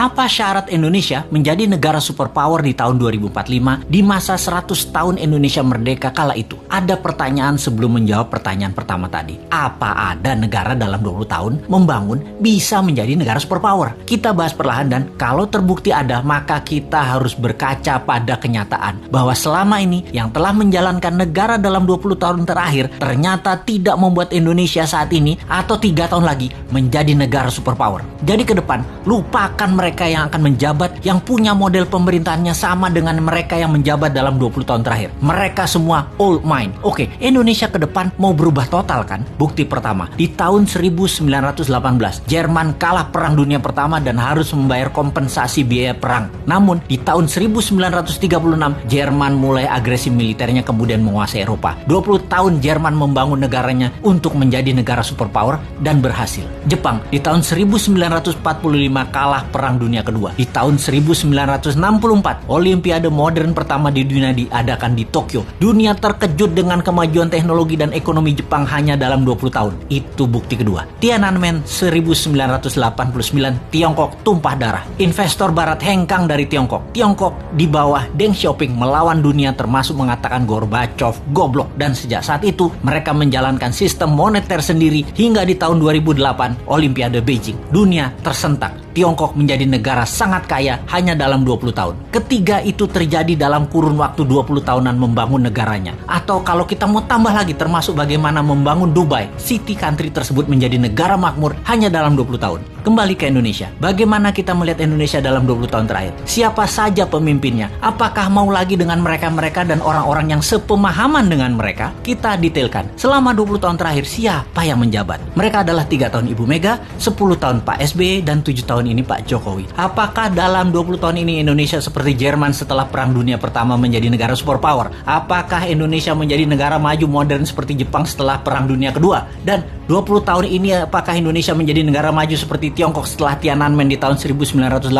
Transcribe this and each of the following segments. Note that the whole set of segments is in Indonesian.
Apa syarat Indonesia menjadi negara superpower di tahun 2045 di masa 100 tahun Indonesia merdeka kala itu? Ada pertanyaan sebelum menjawab pertanyaan pertama tadi. Apa ada negara dalam 20 tahun membangun bisa menjadi negara superpower? Kita bahas perlahan dan kalau terbukti ada, maka kita harus berkaca pada kenyataan bahwa selama ini yang telah menjalankan negara dalam 20 tahun terakhir ternyata tidak membuat Indonesia saat ini atau 3 tahun lagi menjadi negara superpower. Jadi ke depan, lupakan mereka yang akan menjabat yang punya model pemerintahannya sama dengan mereka yang menjabat dalam 20 tahun terakhir. Mereka semua old mind. Oke, Indonesia ke depan mau berubah total kan? Bukti pertama, di tahun 1918, Jerman kalah Perang Dunia Pertama dan harus membayar kompensasi biaya perang. Namun, di tahun 1936, Jerman mulai agresi militernya kemudian menguasai Eropa. 20 tahun Jerman membangun negaranya untuk menjadi negara superpower dan berhasil. Jepang, di tahun 1945 kalah Perang Dunia Kedua. Di tahun 1964, Olimpiade modern pertama di dunia diadakan di Tokyo. Dunia terkejut dengan kemajuan teknologi dan ekonomi Jepang hanya dalam 20 tahun. Itu bukti kedua. Tiananmen 1989, Tiongkok tumpah darah. Investor barat hengkang dari Tiongkok. Tiongkok di bawah Deng Xiaoping melawan dunia termasuk mengatakan Gorbachev goblok dan sejak saat itu mereka menjalankan sistem moneter sendiri hingga di tahun 2008 Olimpiade Beijing. Dunia tersentak. Tiongkok menjadi negara sangat kaya hanya dalam 20 tahun. Ketiga itu terjadi dalam kurun waktu 20 tahunan membangun negaranya. Atau kalau kita mau tambah lagi termasuk bagaimana membangun Dubai, city country tersebut menjadi negara makmur hanya dalam 20 tahun. Kembali ke Indonesia. Bagaimana kita melihat Indonesia dalam 20 tahun terakhir? Siapa saja pemimpinnya? Apakah mau lagi dengan mereka-mereka dan orang-orang yang sepemahaman dengan mereka? Kita detailkan. Selama 20 tahun terakhir siapa yang menjabat? Mereka adalah 3 tahun Ibu Mega, 10 tahun Pak SBY, dan 7 tahun ini Pak Jokowi. Apakah dalam 20 tahun ini Indonesia seperti Jerman setelah Perang Dunia Pertama menjadi negara superpower? Apakah Indonesia menjadi negara maju modern seperti Jepang setelah Perang Dunia Kedua? Dan 20 tahun ini apakah Indonesia menjadi negara maju seperti Tiongkok setelah Tiananmen di tahun 1989?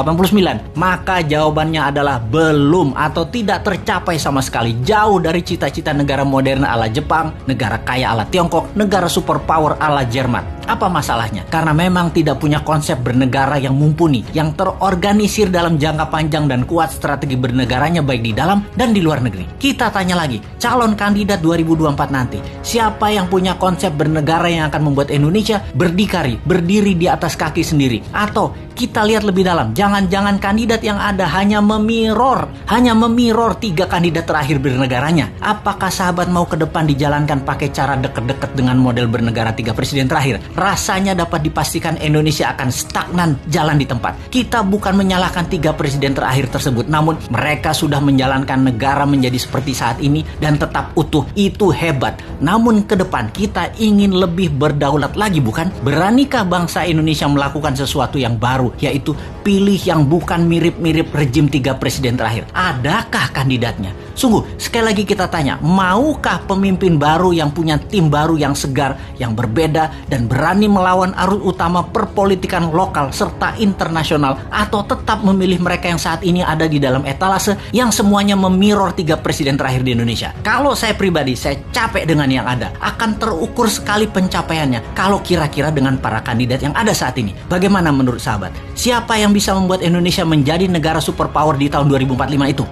Maka jawabannya adalah belum atau tidak tercapai sama sekali. Jauh dari cita-cita negara modern ala Jepang, negara kaya ala Tiongkok, negara superpower ala Jerman. Apa masalahnya? Karena memang tidak punya konsep bernegara yang mumpuni, yang terorganisir dalam jangka panjang dan kuat strategi bernegaranya baik di dalam dan di luar negeri. Kita tanya lagi, calon kandidat 2024 nanti, siapa yang punya konsep bernegara yang akan membuat Indonesia berdiri di atas kaki sendiri? Atau kita lihat lebih dalam, jangan-jangan kandidat yang ada hanya memirror 3 kandidat terakhir bernegaranya. Apakah sahabat mau ke depan dijalankan pakai cara deket-deket dengan model bernegara 3 presiden terakhir? Rasanya dapat dipastikan Indonesia akan stagnan jalan di tempat. Kita bukan menyalahkan 3 presiden terakhir tersebut, namun mereka sudah menjalankan negara menjadi seperti saat ini dan tetap utuh. Itu hebat. Namun ke depan kita ingin lebih berdaulat lagi, bukan? Beranikah bangsa Indonesia melakukan sesuatu yang baru, yaitu pilih yang bukan mirip-mirip rejim 3 presiden terakhir? Adakah kandidatnya? Sungguh, sekali lagi kita tanya, maukah pemimpin baru yang punya tim baru yang segar, yang berbeda, dan berani melawan arus utama perpolitikan lokal serta internasional, atau tetap memilih mereka yang saat ini ada di dalam etalase yang semuanya memirror 3 presiden terakhir di Indonesia? Kalau saya pribadi, saya capek dengan yang ada. Akan terukur sekali pencapaiannya kalau kira-kira dengan para kandidat yang ada saat ini. Bagaimana menurut sahabat? Siapa yang bisa membuat Indonesia menjadi negara superpower di tahun 2045 itu?